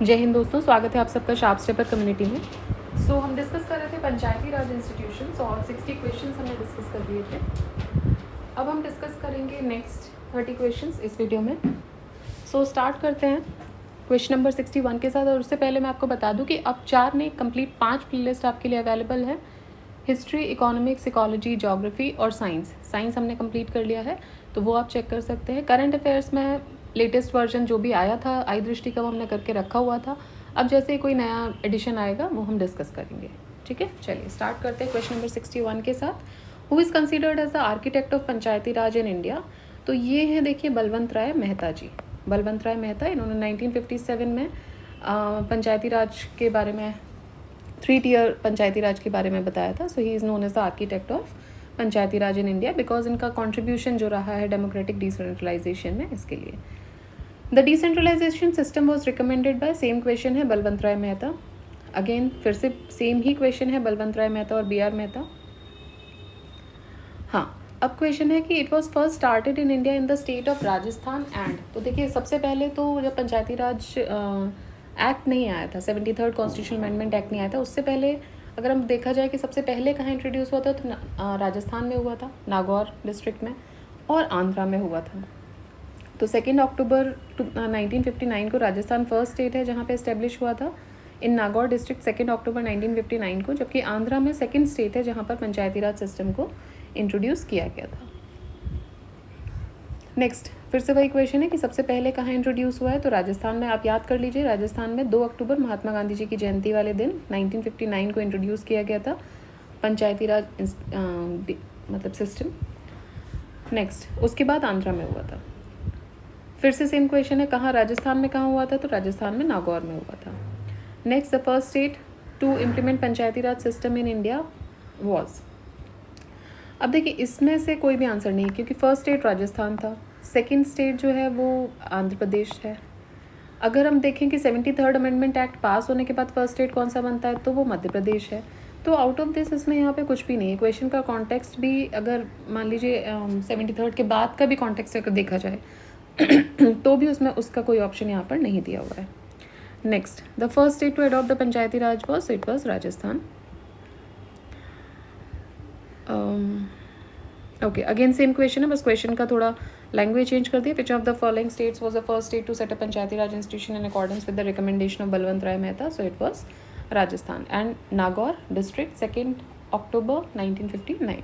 जय हिंद दोस्तों, स्वागत है आप सबका शार्प स्टेपर कम्युनिटी में। हम डिस्कस कर रहे थे पंचायती राज इंस्टीट्यूशंस और 60 क्वेश्चंस हमने डिस्कस कर लिए थे। अब हम डिस्कस करेंगे नेक्स्ट 30 क्वेश्चंस इस वीडियो में। स्टार्ट करते हैं क्वेश्चन नंबर 61 के साथ। और उससे पहले मैं आपको बता दूं कि अब 4 नहीं कंप्लीट 5 प्लेलिस्ट आपके लिए अवेलेबल है। हिस्ट्री, इकोनॉमिक्स, इकोलॉजी, ज्योग्राफी और साइंस हमने कंप्लीट कर लिया है, तो वो आप चेक कर सकते हैं। करंट अफेयर्स में लेटेस्ट वर्जन जो भी आया था आई दृष्टि का वो हमने करके रखा हुआ था। अब जैसे कोई नया एडिशन आएगा वो हम डिस्कस करेंगे। ठीक है, चलिए स्टार्ट करते हैं क्वेश्चन नंबर 61 के साथ। Who is considered as the architect of Panchayati Raj in India? तो ये है, देखिए, बलवंत राय मेहता जी। बलवंत राय मेहता, इन्होंने 1957 में पंचायती राज के बारे में 3 टियर पंचायती राज के बारे में बताया था। So he is known as the architect of Panchayati Raj in India because इनका कंट्रीब्यूशन जो रहा है डेमोक्रेटिक डिसेंट्रलाइजेशन में, इसके लिए। The decentralization system was recommended by, same question है, बलवंत राय मेहता। अगेन फिर से सेम ही क्वेश्चन है, बलवंत राय मेहता और बी आर मेहता। हाँ, अब क्वेश्चन है कि it was first started in India in the state of Rajasthan and. तो देखिए, सबसे पहले तो जब पंचायती राज एक्ट नहीं आया था, 73rd कॉन्स्टिट्यूशनल अमेंडमेंट एक्ट नहीं आया था, उससे पहले अगर हम देखा जाए कि सबसे पहले कहाँ इंट्रोड्यूस हुआ था, तो राजस्थान में हुआ था, नागौर डिस्ट्रिक्ट में, और आंध्रा में हुआ था। तो 2 अक्टूबर 1959 को राजस्थान फर्स्ट स्टेट है जहाँ पे इस्टेब्लिश हुआ था इन नागौर डिस्ट्रिक्ट 2 अक्टूबर 1959 को, जबकि आंध्रा में सेकंड स्टेट है जहाँ पर पंचायती राज सिस्टम को इंट्रोड्यूस किया गया था। नेक्स्ट फिर से वही क्वेश्चन है कि सबसे पहले कहाँ इंट्रोड्यूस हुआ है, तो राजस्थान में। आप याद कर लीजिए, राजस्थान में 2 अक्टूबर महात्मा गांधी जी की जयंती वाले दिन 1959 को इंट्रोड्यूस किया गया था पंचायती राज मतलब सिस्टम। नेक्स्ट उसके बाद आंध्रा में हुआ था। फिर से सेम क्वेश्चन है, कहाँ राजस्थान में कहाँ हुआ था, तो राजस्थान में नागौर में हुआ था। Next, the first state to implement Panchayati Raj system in India was. अब देखिए, इसमें से कोई भी आंसर नहीं, क्योंकि फर्स्ट स्टेट राजस्थान था, सेकंड स्टेट जो है वो आंध्र प्रदेश है। अगर हम देखें कि 73rd अमेंडमेंट एक्ट पास होने के बाद फर्स्ट स्टेट कौन सा बनता है, तो वो मध्य प्रदेश है। तो आउट ऑफ दिस इसमें यहाँ पे कुछ भी नहीं है। क्वेश्चन का कॉन्टेक्स्ट भी, अगर मान लीजिए 73rd के बाद का भी कॉन्टेक्स्ट अगर देखा जाए तो भी उसमें उसका कोई ऑप्शन यहाँ पर नहीं दिया हुआ है। Next, the first state to adopt the Panchayati Raj was, it was Rajasthan. Okay, again same question है, बस क्वेश्चन का थोड़ा लैंग्वेज चेंज कर दिया। Which of the following states was the first state to set up Panchayati Raj institution in accordance with the recommendation of Balwant Rai Mehta? So it was Rajasthan and Nagaur district 2 October 1959.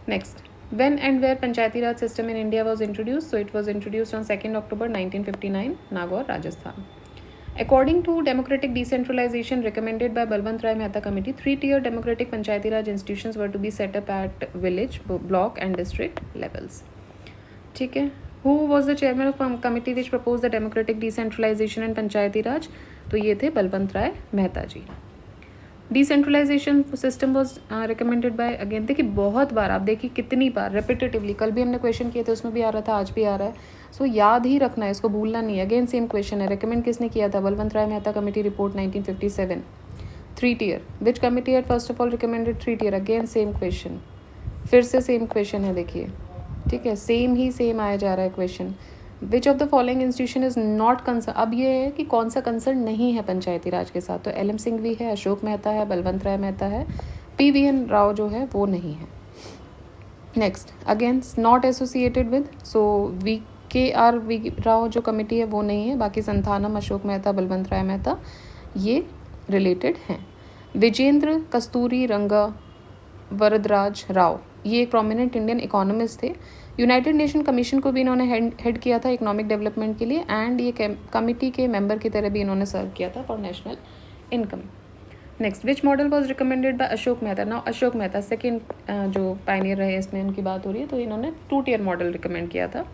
Next, when and where Panchayati Raj system in India was introduced? So it was introduced on 2 October 1959, Nagaur, Rajasthan. According to democratic decentralization recommended by Balwant Rai Mehta Committee, 3-tier democratic Panchayati Raj institutions were to be set up at village, block and district levels. ठीक है, who was the chairman of committee which proposed the democratic decentralization and Panchayati Raj? तो ये थे Balwant Rai Mehta ji. Decentralization system was recommended by, again देखिए बहुत बार, आप देखिए कितनी बार रेपिटेटिवली, कल भी हमने क्वेश्चन किए थे उसमें भी आ रहा था, आज भी आ रहा है। सो याद ही रखना है, इसको भूलना नहीं है। अगेन सेम क्वेश्चन है, रिकमेंड किसने किया था? Balwant Rai Mehta committee report 1957। 3 tier, which committee had first of all recommended 3 tier? Again same question, फिर से सेम क्वेश्चन है, देखिए, ठीक है, सेम आया जा रहा है question. Which of the following institution is not concern. अब ये है कि कौन सा कंसर्न नहीं है पंचायती राज के साथ, तो LM सिंघवी है, अशोक मेहता है, बलवंत राय मेहता है, PVN राव जो है वो नहीं है। Next, again not associated with, so VKR Rao जो कमेटी है वो नहीं है, बाकी संथानम, अशोक मेहता, बलवंत राय मेहता ये रिलेटेड हैं। विजेंद्र कस्तूरी रंगा वरदराज राव, ये एक प्रोमिनेंट इंडियन इकोनॉमिस्ट थे। यूनाइटेड नेशन कमीशन को भी इन्होंने हेड किया था इकोनॉमिक डेवलपमेंट के लिए, एंड ये कमिटी के मेंबर की तरह भी इन्होंने सर्व किया था for national income. Next, which model was recommended bye Ashok Mehta? Now Ashok Mehta second जो पायनियर रहे, इसमें उनकी बात हो रही है, तो इन्होंने 2 टियर मॉडल रिकमेंड किया था।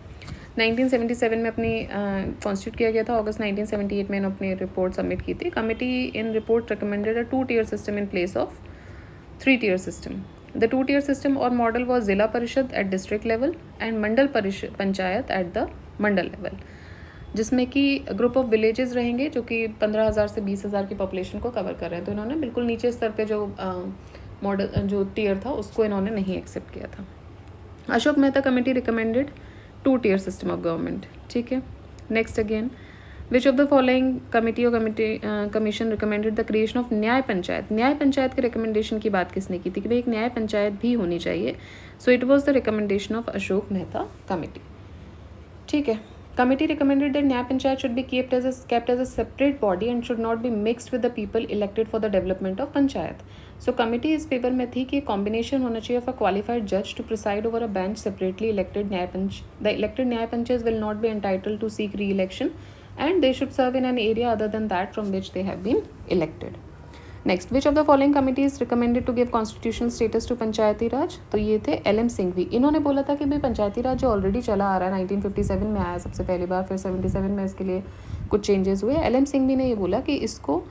1977 में अपनी कॉन्स्टिट्यूट किया गया था, अगस्त 1978 में इन्होंने अपनी रिपोर्ट सबमिट की थी। Committee in report recommended a 2 tier system in place of 3 tier system. The 2-tier system or model was जिला परिषद at district level and मंडल परिषद panchayat at the Mandal level, जिसमें कि ग्रुप ऑफ विलेजेस रहेंगे जो कि 15,000 से 20,000 की पॉपुलेशन को कवर कर रहे हैं। तो इन्होंने बिल्कुल नीचे स्तर पे जो मॉडल जो टियर था उसको इन्होंने नहीं एक्सेप्ट किया था। Ashok Mehta committee recommended 2-tier system of government, ठीक है। Next, again which of the following committee और commission recommended the creation of Nyaya Panchayat. न्याय पंचायत के रिकमेंडेशन की बात किसने की थी कि भाई एक न्याय पंचायत भी होनी चाहिए। सो it was the recommendation of Ashok Mehta committee. ठीक है, committee recommended that न्याय panchayat should be kept as a separate body and should not be mixed with the people elected for the development of panchayat. So committee इस paper में थी कि combination होना चाहिए of a qualified judge to preside over a bench separately elected न्याय पंच। The elected न्याय पंचs will not be entitled to seek re-election and they should serve in an area other than that from which they have been elected। Next, which of the following committees recommended to give constitutional status to Panchayati Raj. तो ये थे LM Singhvi. इन्होंने बोला था कि भाई पंचायती राज जो already चला आ रहा है 1957 में आया सबसे पहली बार, फिर 77 में इसके लिए कुछ चेंजेस हुए। LM सिंघवी ने ये बोला कि इसको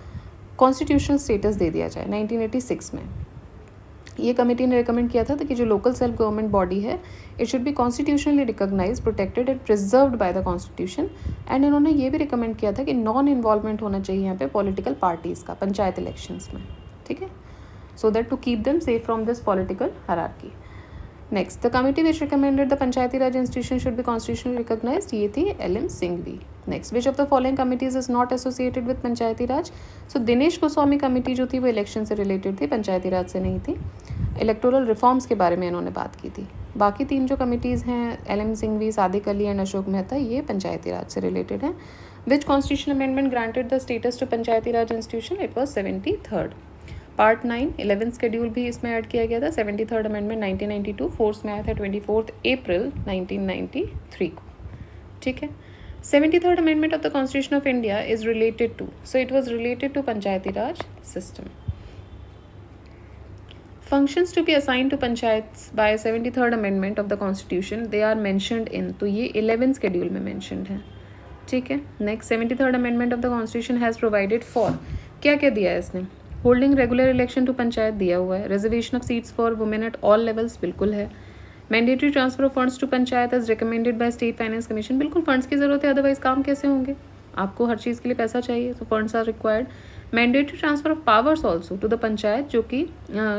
कॉन्स्टिट्यूशनल स्टेटस दे दिया जाए 1986 में। ये कमेटी ने रिकमेंड किया था कि जो लोकल सेल्फ गवर्नमेंट बॉडी है it should be constitutionally recognize, protected and preserved by the constitution. And इन्होंने ये भी रिकमेंड किया था कि नॉन इन्वॉल्वमेंट होना चाहिए यहाँ पे पॉलिटिकल पार्टीज़ का पंचायत इलेक्शंस में। ठीक है, so that to keep them safe from this political hierarchy. Next, the committee which recommended the Panchayati Raj institution should be constitutionally recognized, ये थी LM Singhvi. Next, which of the following committees is not associated with Panchayati Raj. So Dinesh Goswami committee जो थी वो election से related थी, पंचायती राज से नहीं थी। इलेक्टोरल रिफॉर्म्स के बारे में इन्होंने बात की थी। बाकी तीन जो कमिटीज़ हैं LM सिंघवी, सादिक अली एंड अशोक मेहता, ये पंचायती राज से रिलेटेड हैं। Which constitution amendment granted the status to Panchayati Raj institution, it was 73rd। Part 9 11th schedule भी इसमें ऐड किया गया था। 73rd अमेंडमेंट 1992 फोर्स में आया था 24 अप्रैल 1993 को। ठीक है, 73rd amendment of the constitution of India is related to, so it was related to Panchayati Raj system. Functions to be assigned to panchayats by 73rd amendment of the constitution, they are mentioned in, तो ये 11th schedule में mentioned है। ठीक है, next 73rd amendment of the constitution has provided for, क्या क्या दिया है इसने, holding regular election to panchayat दिया हुआ है, reservation of seats for women at all levels बिल्कुल है, mandatory transfer of funds to panchayat as recommended by state finance commission, बिल्कुल funds की ज़रूरत है, otherwise काम कैसे होंगे, आपको हर चीज़ के लिए पैसा चाहिए, so funds are required। Mandatory transfer of powers also to the panchayat, जो कि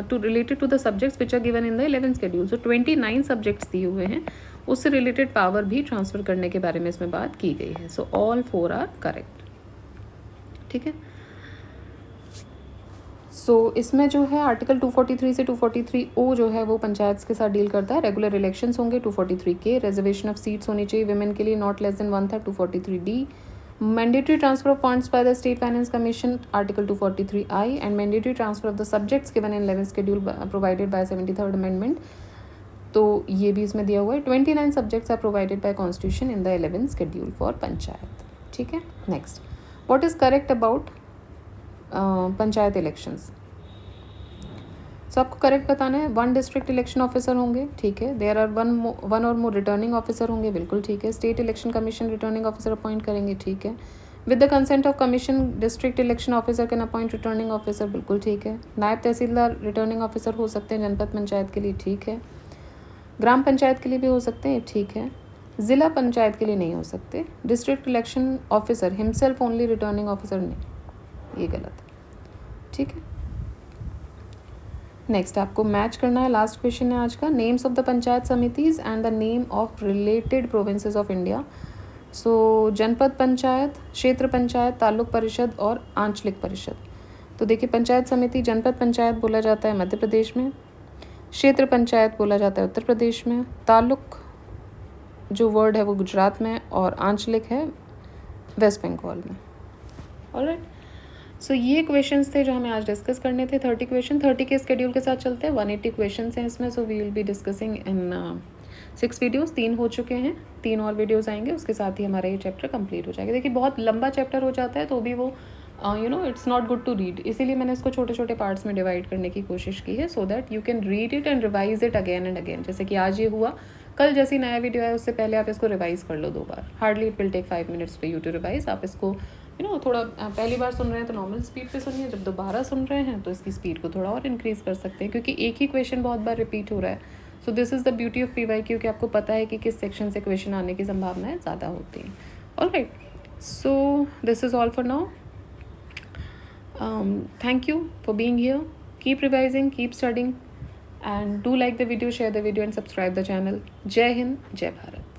to related to the subjects which are given in the 11th schedule. So 29 subjects दिए हुए हैं, उससे रिलेटेड पावर भी ट्रांसफर करने के बारे में इसमें बात की गई है। So all 4 are correct. ठीक है, सो इसमें जो है आर्टिकल 243 से 243O जो है वो पंचायत के साथ डील करता है। रेगुलर इलेक्शंस होंगे 243 के, रिजर्वेशन ऑफ सीट्स होनी चाहिए विमेन के लिए not less than 1/3 243D, mandatory transfer of funds by the state finance commission article 243I, and mandatory transfer of the subjects given in 11th schedule provided by 73rd amendment, तो ये भी इसमें दिया हुआ है। 29 subjects are provided by constitution in the 11th schedule for panchayat. ठीक है, next, what is correct about panchayat elections। सो आपको करेक्ट बताना है। 1 डिस्ट्रिक्ट इलेक्शन ऑफिसर होंगे, ठीक है। देयर आर 1 और मोर रिटर्निंग ऑफिसर होंगे, बिल्कुल ठीक है। State election commission returning officer appoint करेंगे, ठीक है। With the consent of commission district election officer can appoint returning officer, बिल्कुल ठीक है। नायब तहसीलदार रिटर्निंग ऑफिसर हो सकते हैं जनपद पंचायत के लिए, ठीक है। ग्राम पंचायत के लिए भी हो सकते हैं, ठीक है। ज़िला पंचायत के लिए नहीं हो सकते। District election officer himself only returning officer नहीं, ये गलत है, ठीक है। नेक्स्ट आपको मैच करना है, लास्ट क्वेश्चन है आज का। नेम्स ऑफ द पंचायत समितिज and the name of related provinces of India. So Janpad Panchayat, क्षेत्र पंचायत, तालुक परिषद और आंचलिक परिषद। तो देखिए, पंचायत समिति जनपद पंचायत बोला जाता है मध्य प्रदेश में, क्षेत्र पंचायत बोला जाता है उत्तर प्रदेश में, तालुक जो वर्ड है वो गुजरात में, और आंचलिक है वेस्ट बंगाल में। ऑलराइट, सो ये क्वेश्चंस थे जो हमें आज डिस्कस करने थे। 30 क्वेश्चन 30 के स्केड्यूल के साथ चलते हैं। 180 क्वेश्चंस हैं इसमें। So we will be discussing in 6 videos. 3 हो चुके हैं, 3 और वीडियोस आएंगे, उसके साथ ही हमारा ये चैप्टर कंप्लीट हो जाएगा। देखिए, बहुत लंबा चैप्टर हो जाता है तो भी वो it's not good to read, इसीलिए मैंने इसको छोटे छोटे पार्ट्स में डिवाइड करने की कोशिश की है, so that you can read it and revise it again and again. जैसे कि आज ये हुआ, कल जैसी नया वीडियो है उससे पहले आप इसको रिवाइज कर लो 2 बार। Hardly it will take 5 minutes for you to revise. आप इसको थोड़ा पहली बार सुन रहे हैं तो नॉर्मल स्पीड पे सुनिए, जब दोबारा सुन रहे हैं तो इसकी स्पीड को थोड़ा और इंक्रीज़ कर सकते हैं, क्योंकि एक ही क्वेश्चन बहुत बार रिपीट हो रहा है। So this is the beauty of PYQ कि आपको पता है कि किस सेक्शन से क्वेश्चन आने की संभावनाएं ज़्यादा होती हैं। Alright, so this is all for now. Thank you for being here. Keep revising, keep studying, and do like the video, share the video and subscribe the channel. Jai Hind, Jai Bharat.